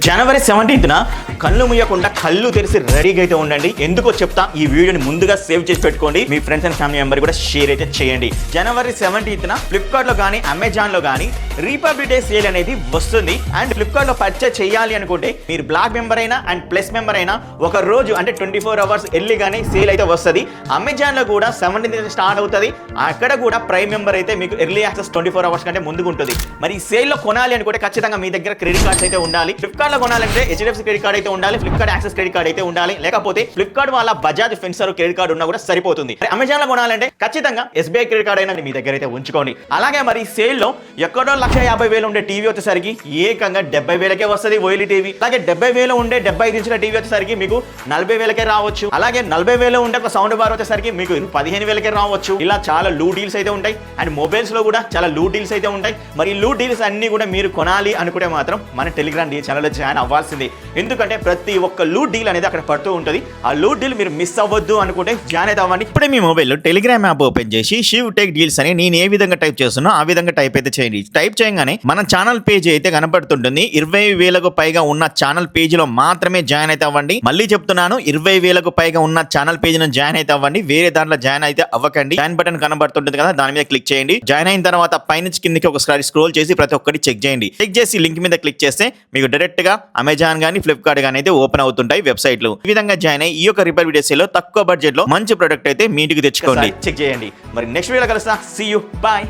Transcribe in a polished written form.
జనవరి 17న కళ్ళు ముయ్యకుండా కళ్ళు తెరిచి రెడీగా అయితే ఉండండి. ఎందుకో చెప్తా, ఈ వీడియోని ముందుగా సేవ్ చేసి పెట్టుకోండి. మీ ఫ్రెండ్స్ అండ్ ఫ్యామిలీ మెంబర్ కూడా షేర్ అయితే చేయండి. జనవరి 17న ఫ్లిప్కార్ట్ లో కానీ అమెజాన్ లో కానీ రిపబ్లిక్ డే సేల్ అనేది వస్తుంది. అండ్ ఫ్లిప్కార్ట్ లో పర్చేస్ చేయాలి అనుకుంటే మీరు బ్లాక్ మెంబర్ అయినా అండ్ ప్లస్ మెంబర్ అయినా ఒక రోజు అంటే 24 అవర్స్ ఎర్లీగానే సేల్ అయితే వస్తుంది. అమెజాన్ లో కూడా 17th స్టార్ట్ అవుతుంది. అక్కడ కూడా ప్రైమ్ మెంబర్ అయితే మీకు ఎర్లీ యాక్సెస్ 24 అవర్స్ కంటే ముందుకు ఉంటుంది. మరి ఈ సేల్ లో కొనాలి అనుకుంటే ఖచ్చితంగా మీ దగ్గర క్రెడిట్ కార్డ్స్ అయితే ఉండాలి. ఫ్లిప్కార్ట్ లో కొనాలంటే HDFC క్రెడిట్ కార్డ్ అయితే ఉండాలి, ఫ్లిప్కార్ట్ యాక్సెస్ క్రెడిట్ కార్డ్ అయితే ఉండాలి. లేకపోతే ఫ్లిప్కార్ట్ వాళ్ళ బజాజ్ ఫిన్సర్ క్రెడిట్ కార్డ్ ఉన్నా కూడా సరిపోతుంది. అమెజాన్ లో కొనాలంటే ఖచ్చితంగా SBI క్రెడిట్ కార్డ్ అయినా మీ దగ్గర అయితే ఉంచుకోండి. అలాగే మరి సేల్ లో ఎక్కడో 1,50,000 ఉండే టీవీ వచ్చేసరికి ఏకంగా 70,000కే వస్తుంది ఓఎల్ఈ టీవీ. అలాగే 70,000 ఉండే 75 ఇంచుల టీవీ వచ్చేసరికి మీకు 40,000కే రావచ్చు. అలాగే 40,000 ఉండే ఒక సౌండ్ బార్ వచ్చేసరికి మీకు 15,000కే రావచ్చు. ఇలా చాలా లూ డీల్స్ అయితే ఉంటాయి. అండ్ మొబైల్స్ లో కూడా చాలా లూ డీల్స్ అయితే ఉంటాయి. మరి లూ డీల్స్ అన్ని కూడా మీరు కొనాలి అనుకుంటే మాత్రం మన టెలిగ్రామ్ ఛానల్లో జాయిన్ అవ్వాల్సింది. ఎందుకంటే ప్రతి ఒక్క లూ డీల్ అనేది అక్కడ పడుతూ ఉంటుంది. ఆ లూ డీల్ మీరు మిస్ అవ్వద్దు అనుకుంటే జాయిన్ అయితే అవ్వండి. ఇప్పుడే మీ మొబైల్లో టెలిగ్రామ్ యాప్ ఓపెన్ చేసి షివ్ టెక్ డీల్స్ అని నేను ఏ విధంగా టైప్ చేస్తున్నా ఆ విధంగా టైప్ అయితే చేయండి. టైప్ చేయగానే మన ఛానల్ పేజ్ అయితే కనపడుతుంటుంది. 20,000కు పైగా ఉన్న ఛానల్ పేజ్ లో మాత్రమే జాయిన్ అయితే అవ్వండి. మళ్ళీ చెప్తున్నాను, 20,000కు పైగా ఉన్న ఛానల్ పేజ్ లో జాయిన్ అయితే అవ్వండి. వేరే దాంట్లో జాయిన్ అయితే అవ్వకండి. జాయిన్ బటన్ కనబడుతుంటుంది కదా, దాని మీద క్లిక్ చేయండి. జాయిన్ అయిన తర్వాత పైనుంచి కిందకి ఒకసారి స్క్రోల్ చేసి ప్రతి ఒక్కటి చెక్ చేయండి. చెక్ చేసి లింక్ మీద క్లిక్ చేస్తే మీకు డైరెక్ట్ గా అమెజాన్ గానీ ఫ్లిప్కార్ట్ గానీ అయితే ఓపెన్ అవుతుంటాయి వెబ్సైట్లు. ఈ విధంగా జాయిన్ అయ్యి ఈ యొక్క రిపబ్లిక్ డే సేల్ లో తక్కువ బడ్జెట్ లో మంచి ప్రొడక్ట్ అయితే మీ ఇంటికి తెచ్చుకోండి. చెక్ చేయండి. మరి నెక్స్ట్ వీడియోలో కలుస్తా. See you, bye.